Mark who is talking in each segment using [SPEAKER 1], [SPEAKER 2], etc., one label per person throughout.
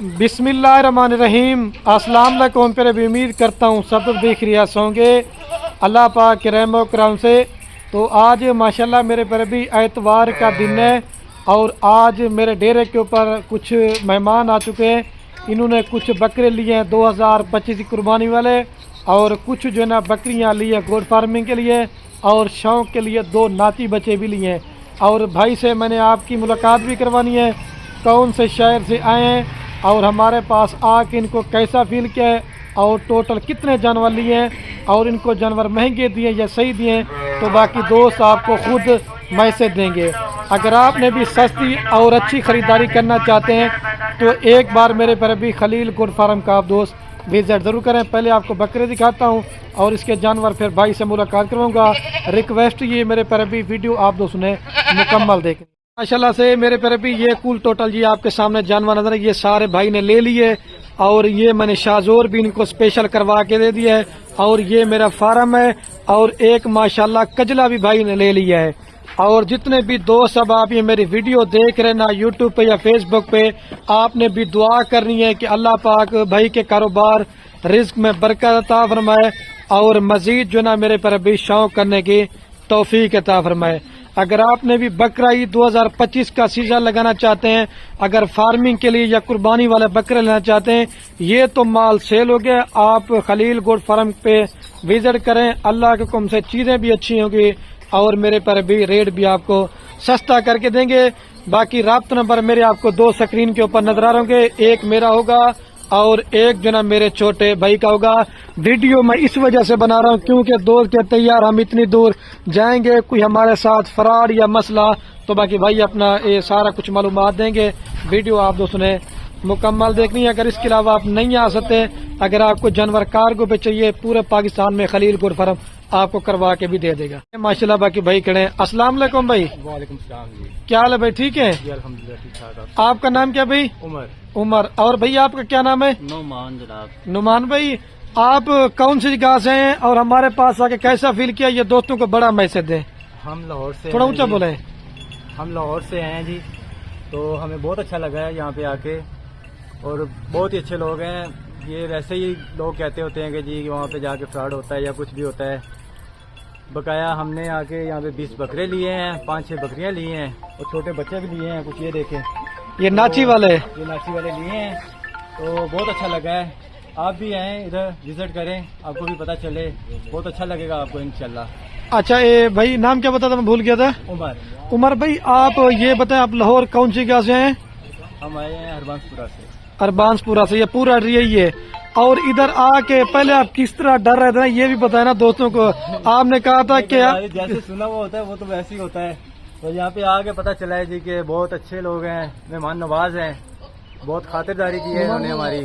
[SPEAKER 1] बिस्मिल्लाहिर्रहमानिर्रहीम। अस्सलाम वालेकुम। पर भी उम्मीद करता हूँ सब देख रिया होंगे अल्लाह पाक के रहम करम से। तो आज माशाल्लाह मेरे पर भी एतवार का दिन है और आज मेरे डेरे के ऊपर कुछ मेहमान आ चुके हैं। इन्होंने कुछ बकरे लिए हैं 2025 की कुर्बानी वाले, और कुछ जो है ना बकरियाँ ली हैं गोट फार्मिंग के लिए, और शौक़ के लिए 2 नाती बच्चे भी लिए हैं। और भाई से मैंने आपकी मुलाकात भी करवानी है, कौन से शहर से आए हैं और हमारे पास आके इनको कैसा फील किया है, और टोटल कितने जानवर लिए हैं, और इनको जानवर महंगे दिए या सही दिए, तो बाकी दोस्त आपको खुद मैसेज देंगे। अगर आपने भी सस्ती और अच्छी ख़रीदारी करना चाहते हैं तो एक बार मेरे पर भी खलील गोट फार्म का आप दोस्त विजिट ज़रूर करें। पहले आपको बकरे दिखाता हूं और इसके जानवर, फिर भाई से मुलाकात करवाऊंगा। रिक्वेस्ट ये मेरे पर भी वीडियो आप दोस्तों ने मुकम्मल देखें। माशाल्लाह से मेरे पर भी ये कुल टोटल ये आपके सामने जानवर नजर है, ये सारे भाई ने ले लिए, और ये मैंने शाजोर भी इनको स्पेशल करवा के दे दिया है, और ये मेरा फार्म है, और एक माशाल्लाह कजला भी भाई ने ले लिया है। और जितने भी दोस्त अब आप ये मेरी वीडियो देख रहे हैं ना यूट्यूब पे या फेसबुक पे, आपने भी दुआ करनी है कि अल्लाह पाक भाई के कारोबार रिज्क में बरकत अता फरमाए, और मजीद जो ना मेरे पर भी शौक करने की तौफीक अता फरमाए। अगर आपने भी बकरा ईद 2025 का सीजन लगाना चाहते हैं, अगर फार्मिंग के लिए या कुर्बानी वाले बकरे लेना चाहते हैं, ये तो माल सेल हो गया। आप खलील गोट फार्म पे विजिट करें, अल्लाह के हुक्म से चीज़ें भी अच्छी होंगी और मेरे पर भी रेट भी आपको सस्ता करके देंगे। बाकी राब्ता नंबर मेरे आपको 2 स्क्रीन के ऊपर नजर आ रहे होंगे, एक मेरा होगा और एक जो ना मेरे छोटे भाई का होगा। वीडियो मैं इस वजह से बना रहा हूँ क्योंकि दोस्त कहते हैं यार हम इतनी दूर जाएंगे, कोई हमारे साथ फराड या मसला, तो बाकी भाई अपना ये सारा कुछ मालूमात देंगे। वीडियो आप दोस्तों ने मुकम्मल देखनी है। अगर इसके अलावा आप नहीं आ सकते, अगर आपको जानवर कार्गो पे चाहिए, पूरे पाकिस्तान में खलील गोट फार्म आपको करवा के भी दे देगा। माशाल्लाह बाकी भाई खड़े हैं। अस्सलाम वालेकुम भाई।
[SPEAKER 2] वालेकुम सलाम जी।
[SPEAKER 1] क्या हाल है भाई? ठीक है
[SPEAKER 2] जी अल्हम्दुलिल्लाह ठीक ठाक।
[SPEAKER 1] आपका नाम क्या भाई?
[SPEAKER 2] उमर।
[SPEAKER 1] उमर। और भाई आपका क्या नाम है?
[SPEAKER 2] नुमान जनाब।
[SPEAKER 1] नुमान भाई, आप कौन सी जगह से हैं और हमारे पास आके कैसा फील किया, ये दोस्तों को बड़ा मैसेज दें।
[SPEAKER 2] हम लाहौर से,
[SPEAKER 1] थोड़ा ऊंचा बोले।
[SPEAKER 2] हम लाहौर से हैं जी, तो हमें बहुत अच्छा लगा है यहाँ पे आके, और बहुत ही अच्छे लोग हैं। ये वैसे ही लोग कहते होते हैं कि जी वहाँ पे जाके फ्रॉड होता है या कुछ भी होता है। बकाया हमने आके यहाँ पे 20 बकरे लिए हैं, 5-6 बकरियाँ लिए हैं, और छोटे बच्चे भी लिए हैं कुछ, ये देखें
[SPEAKER 1] ये नाची वाले,
[SPEAKER 2] ये नाची वाले लिए हैं। तो बहुत अच्छा लगा है। आप भी आएँ इधर विजिट करें, आपको भी पता चले, बहुत अच्छा लगेगा आपको इंशाल्लाह।
[SPEAKER 1] अच्छा ये भाई नाम क्या बताया था, मैं भूल गया था।
[SPEAKER 2] उमर।
[SPEAKER 1] उमर भाई आप ये बताएं, आप लाहौर कौन सी जगह से हैं?
[SPEAKER 2] हम आए हैं हरबांसपुरा से।
[SPEAKER 1] अरबांसपुरा से, ये पूरा एरिया ही है। और इधर आके पहले आप किस तरह डर रहे थे ना, ये भी बताया ना दोस्तों को। आपने कहा था कि
[SPEAKER 2] जैसे सुना हुआ होता है वो तो वैसे ही होता है, तो यहाँ पे आके पता चला है जी कि बहुत अच्छे लोग हैं, मेहमान नवाज हैं, बहुत खातिरदारी की है इन्होंने हमारी,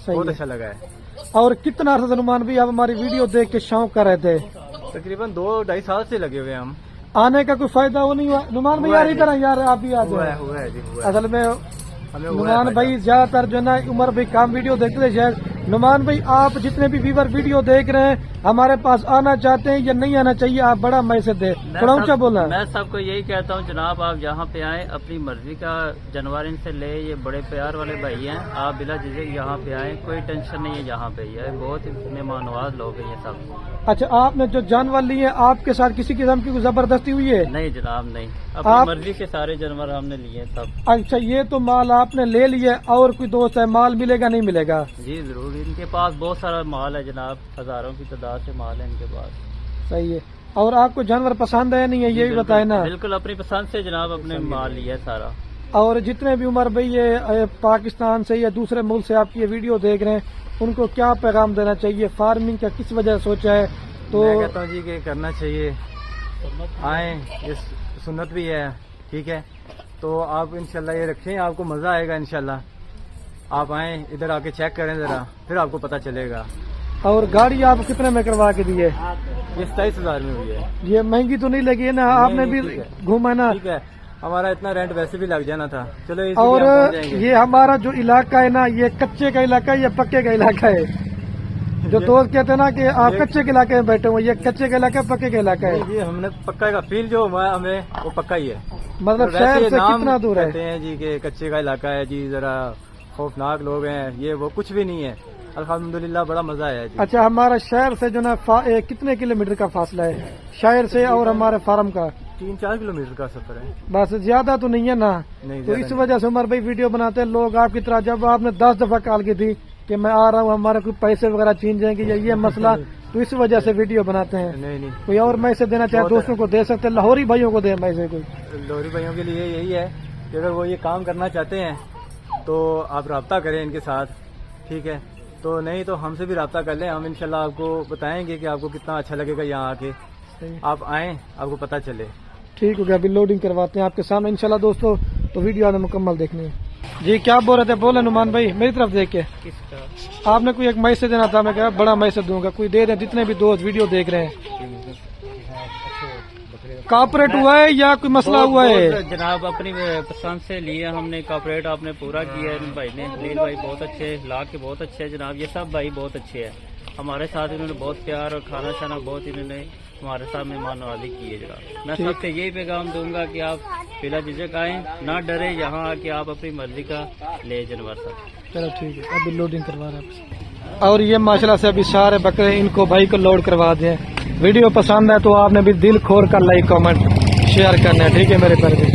[SPEAKER 2] बहुत अच्छा लगा है।
[SPEAKER 1] और कितना अर्सा नुमान भाई आप हमारी वीडियो देख के शौक कर रहे थे?
[SPEAKER 2] तकरीबन 2-2.5 साल से लगे हुए हम।
[SPEAKER 1] आने का कोई फायदा वो नहीं हुआ नुमान भाई? यार इधर यार आप भी आ जाए।
[SPEAKER 2] हुआ है जी, हुआ है।
[SPEAKER 1] असल में नुमान भाई ज्यादातर जो है ना उमर भाई काम वीडियो देखते थे शायद। नुमान भाई आप जितने भी व्यूवर वीडियो देख रहे हैं, हमारे पास आना चाहते हैं या नहीं आना चाहिए, आप बड़ा मैसेज दे, थोड़ा ऊंचा बोला।
[SPEAKER 3] मैं सबको यही कहता हूँ जनाब, आप यहाँ पे आए, अपनी मर्जी का जानवर इनसे ले, ये बड़े प्यार वाले भाई हैं, आप बिला झिझक यहाँ पे आए, कोई टेंशन नहीं है। यहाँ पे ये बहुत मेहमान नवाज लोग हैं ये सब।
[SPEAKER 1] अच्छा आपने जो जानवर लिए आपके साथ किसी किस्म की जबरदस्ती हुई है?
[SPEAKER 3] नहीं जनाब नहीं, अपनी मर्जी के सारे जानवर हमने लिए सब।
[SPEAKER 1] अच्छा ये तो माल आपने ले लिया, और कोई दोस्त है माल मिलेगा नहीं मिलेगा?
[SPEAKER 3] जी जरूर, इनके पास बहुत सारा माल है जनाब, हजारों की तादाद से माल है इनके पास।
[SPEAKER 1] सही है। और आपको जानवर पसंद है नहीं है ये भी बताए ना?
[SPEAKER 3] बिल्कुल अपनी पसंद से जनाब अपने माल लिया सारा।
[SPEAKER 1] और जितने भी उमर भाई ये पाकिस्तान से या दूसरे मुल्क से आपकी ये वीडियो देख रहे हैं, उनको क्या पैगाम देना चाहिए? फार्मिंग का किस वजह से सोचा है? तो
[SPEAKER 2] मैं कहता हूँ जी कि करना चाहिए, आए, ये सुन्नत भी है, ठीक है। तो आप इंशाल्लाह ये रखें, आपको मजा आएगा इंशाल्लाह। आप आए इधर आके चेक करें जरा, फिर आपको पता चलेगा।
[SPEAKER 1] और गाड़ी आप कितने में करवा के दी है?
[SPEAKER 2] ये 27,000 में हुई है।
[SPEAKER 1] ये महंगी तो नहीं लगी है ना? आपने भी घूमा ना?
[SPEAKER 2] ठीक है, हमारा इतना रेंट वैसे भी लग जाना था, चलो इसी
[SPEAKER 1] और
[SPEAKER 2] लिए हम पहुंच जाएंगे।
[SPEAKER 1] ये हमारा जो इलाका है ना, ये कच्चे का इलाका है या पक्के का इलाका है? जो दोस्त कहते हैं ना कि आप कच्चे के इलाके में बैठे हुए, ये कच्चे का इलाका पक्के का इलाका है?
[SPEAKER 2] ये हमने पक्का का फील जो हुआ हमें वो पक्का ही है।
[SPEAKER 1] मतलब शहर से कितना दूर है?
[SPEAKER 2] कहते हैं जी कि कच्चे का इलाका है जी, जरा خوفناک لوگ ہیں، یہ وہ کچھ بھی نہیں ہے، الحمدللہ بڑا مزہ آیا جی۔
[SPEAKER 1] اچھا ہمارا شہر سے جو نا کتنے کلومیٹر کا فاصلہ ہے شہر سے اور ہمارے فارم کا؟
[SPEAKER 2] 3-4 کلومیٹر کا سفر ہے۔
[SPEAKER 1] بس زیادہ تو نہیں ہے نا؟
[SPEAKER 2] نہیں
[SPEAKER 1] تو
[SPEAKER 2] زیادہ
[SPEAKER 1] اس
[SPEAKER 2] نہیں۔
[SPEAKER 1] وجہ سے عمر بھائی ویڈیو بناتے ہیں لوگ آپ کی طرح، جب آپ نے 10 دفعہ کال کی تھی کہ میں آ رہا ہوں ہمارے کوئی پیسے وغیرہ چھین جائیں گے یا یہ مسئلہ، تو اس وجہ سے ویڈیو بناتے ہیں۔
[SPEAKER 2] نہیں نہیں،
[SPEAKER 1] کوئی اور میسج دینا چاہے دوستوں کو دے سکتے ہیں، لاہوری بھائیوں کو دے میسج کوئی؟
[SPEAKER 2] لوری بھائیوں کے لیے یہی ہے کہ اگر وہ یہ کام کرنا چاہتے ہیں تو آپ رابطہ کریں ان کے ساتھ، ٹھیک ہے؟ تو نہیں تو ہم سے بھی رابطہ کر لیں، ہم انشاءاللہ آپ کو بتائیں گے کہ آپ کو کتنا اچھا لگے گا یہاں آ کے، آپ آئیں آپ کو پتہ چلے۔
[SPEAKER 1] ٹھیک ہو گیا، ابھی لوڈنگ کرواتے ہیں آپ کے سامنے انشاءاللہ دوستو، تو ویڈیو آپ نے مکمل دیکھنی ہے۔ جی کیا بول رہے تھے؟ بولے نعمان بھائی میری طرف دیکھ کے۔
[SPEAKER 3] کس کا؟
[SPEAKER 1] آپ نے کوئی ایک میسج دینا تھا، میں کہا بڑا میسج دوں گا، کوئی دے دیں جتنے بھی دوست ویڈیو دیکھ رہے ہیں۔ کاپریٹ ہوا ہے یا کوئی مسئلہ ہوا ہے؟
[SPEAKER 3] جناب اپنی پسند سے لیے ہم نے، کاپریٹ آپ نے پورا کیا ہے بھائی نے، خلیل بھائی بہت اچھے، لا کے بہت اچھے ہیں جناب، یہ سب بھائی بہت اچھے ہیں ہمارے ساتھ، انہوں نے بہت پیار اور کھانا شانا بہت انہوں نے ہمارے ساتھ مہمان نوازی کی ہے جناب۔ میں سب سے یہی پیغام دوں گا کہ آپ بلا جھجک آئیں، نہ ڈرے، یہاں آ کے آپ اپنی مرضی کا لے جانور سب۔
[SPEAKER 1] چلو ٹھیک ہے، ابھی لوڈنگ کروا رہے ہیں۔ اور یہ ماشاءاللہ سے ابھی سارے بکرے ان کو بھائی کو لوڈ کروا دیں۔ ویڈیو پسند ہے تو آپ نے بھی دل کھول کر لائک کامنٹ شیئر کرنا ہے، ٹھیک ہے میرے پر بھی۔